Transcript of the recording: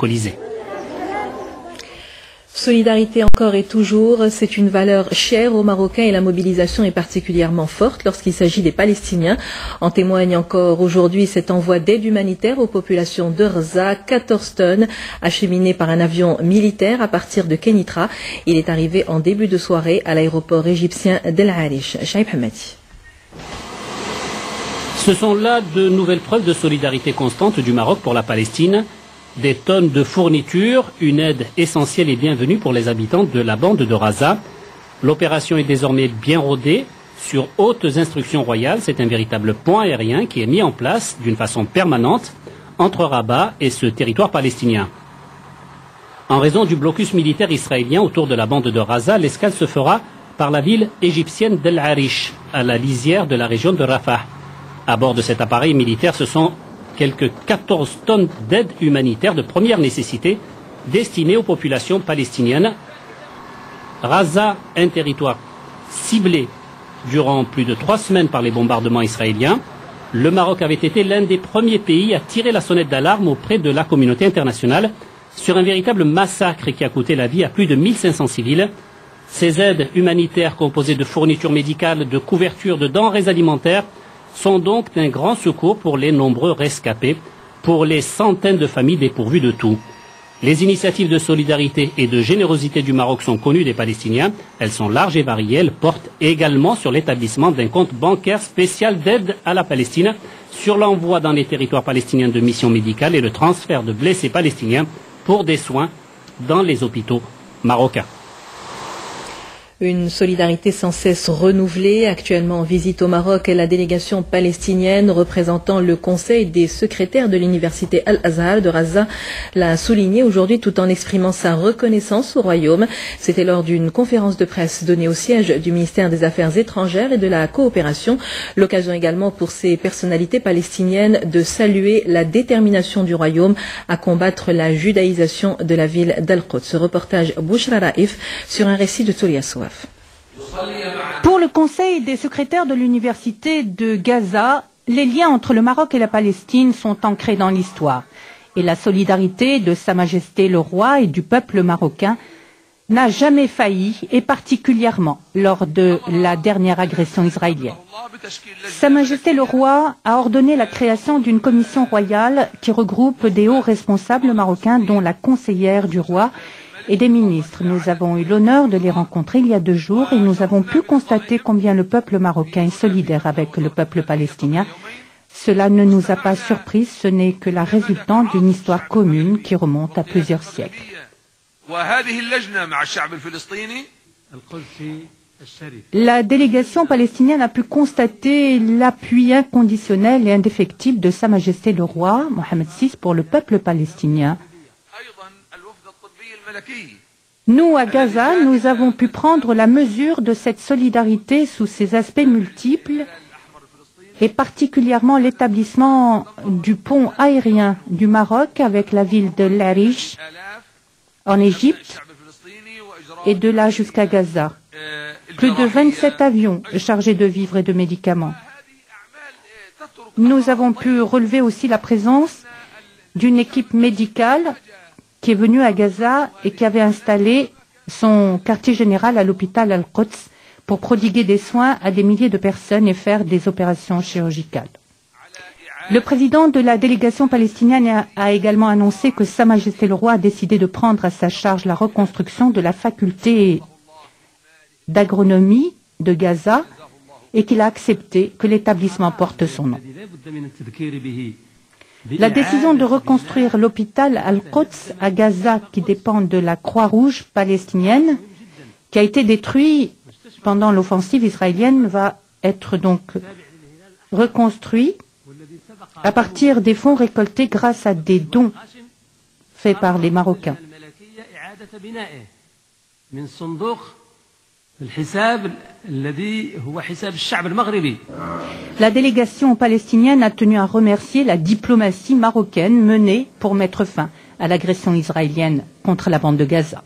Colisée. Solidarité encore et toujours, c'est une valeur chère aux Marocains et la mobilisation est particulièrement forte lorsqu'il s'agit des Palestiniens. En témoigne encore aujourd'hui cet envoi d'aide humanitaire aux populations de Gaza, 14 tonnes acheminées par un avion militaire à partir de Kenitra. Il est arrivé en début de soirée à l'aéroport égyptien d'El Arish. Shaib Hamadi. Ce sont là de nouvelles preuves de solidarité constante du Maroc pour la Palestine. Des tonnes de fournitures, une aide essentielle et bienvenue pour les habitants de la bande de Gaza. L'opération est désormais bien rodée. Sur hautes instructions royales, c'est un véritable pont aérien qui est mis en place d'une façon permanente entre Rabat et ce territoire palestinien. En raison du blocus militaire israélien autour de la bande de Gaza, l'escale se fera par la ville égyptienne d'El Arish, à la lisière de la région de Rafah. À bord de cet appareil militaire, ce sont quelques 14 tonnes d'aide humanitaire de première nécessité destinées aux populations palestiniennes. Gaza, un territoire ciblé durant plus de 3 semaines par les bombardements israéliens. Le Maroc avait été l'un des premiers pays à tirer la sonnette d'alarme auprès de la communauté internationale sur un véritable massacre qui a coûté la vie à plus de 1500 civils. Ces aides humanitaires composées de fournitures médicales, de couvertures, de denrées alimentaires sont donc d'un grand secours pour les nombreux rescapés, pour les centaines de familles dépourvues de tout. Les initiatives de solidarité et de générosité du Maroc sont connues des Palestiniens. Elles sont larges et variées. Elles portent également sur l'établissement d'un compte bancaire spécial d'aide à la Palestine, sur l'envoi dans les territoires palestiniens de missions médicales et le transfert de blessés palestiniens pour des soins dans les hôpitaux marocains. Une solidarité sans cesse renouvelée. Actuellement en visite au Maroc, la délégation palestinienne représentant le conseil des secrétaires de l'université Al-Azhar de Gaza l'a souligné aujourd'hui tout en exprimant sa reconnaissance au royaume. C'était lors d'une conférence de presse donnée au siège du ministère des Affaires étrangères et de la coopération. L'occasion également pour ces personnalités palestiniennes de saluer la détermination du royaume à combattre la judaïsation de la ville d'Al-Quds. Ce reportage Bouchra Raif sur un récit de Toulia Souaf. Pour le Conseil des secrétaires de l'Université de Gaza, les liens entre le Maroc et la Palestine sont ancrés dans l'histoire. Et la solidarité de Sa Majesté le Roi et du peuple marocain n'a jamais failli, et particulièrement lors de la dernière agression israélienne. Sa Majesté le Roi a ordonné la création d'une commission royale qui regroupe des hauts responsables marocains, dont la conseillère du roi, et des ministres. Nous avons eu l'honneur de les rencontrer il y a 2 jours et nous avons pu constater combien le peuple marocain est solidaire avec le peuple palestinien. Cela ne nous a pas surpris, ce n'est que la résultante d'une histoire commune qui remonte à plusieurs siècles. La délégation palestinienne a pu constater l'appui inconditionnel et indéfectible de Sa Majesté le Roi, Mohamed VI, pour le peuple palestinien. Nous, à Gaza, nous avons pu prendre la mesure de cette solidarité sous ses aspects multiples et particulièrement l'établissement du pont aérien du Maroc avec la ville de Larish en Égypte et de là jusqu'à Gaza. Plus de 27 avions chargés de vivres et de médicaments. Nous avons pu relever aussi la présence d'une équipe médicale qui est venu à Gaza et qui avait installé son quartier général à l'hôpital Al-Quds pour prodiguer des soins à des milliers de personnes et faire des opérations chirurgicales. Le président de la délégation palestinienne a également annoncé que Sa Majesté le Roi a décidé de prendre à sa charge la reconstruction de la faculté d'agronomie de Gaza et qu'il a accepté que l'établissement porte son nom. La décision de reconstruire l'hôpital Al-Quds à Gaza, qui dépend de la Croix-Rouge palestinienne, qui a été détruit pendant l'offensive israélienne, va être donc reconstruit à partir des fonds récoltés grâce à des dons faits par les Marocains. La délégation palestinienne a tenu à remercier la diplomatie marocaine menée pour mettre fin à l'agression israélienne contre la bande de Gaza.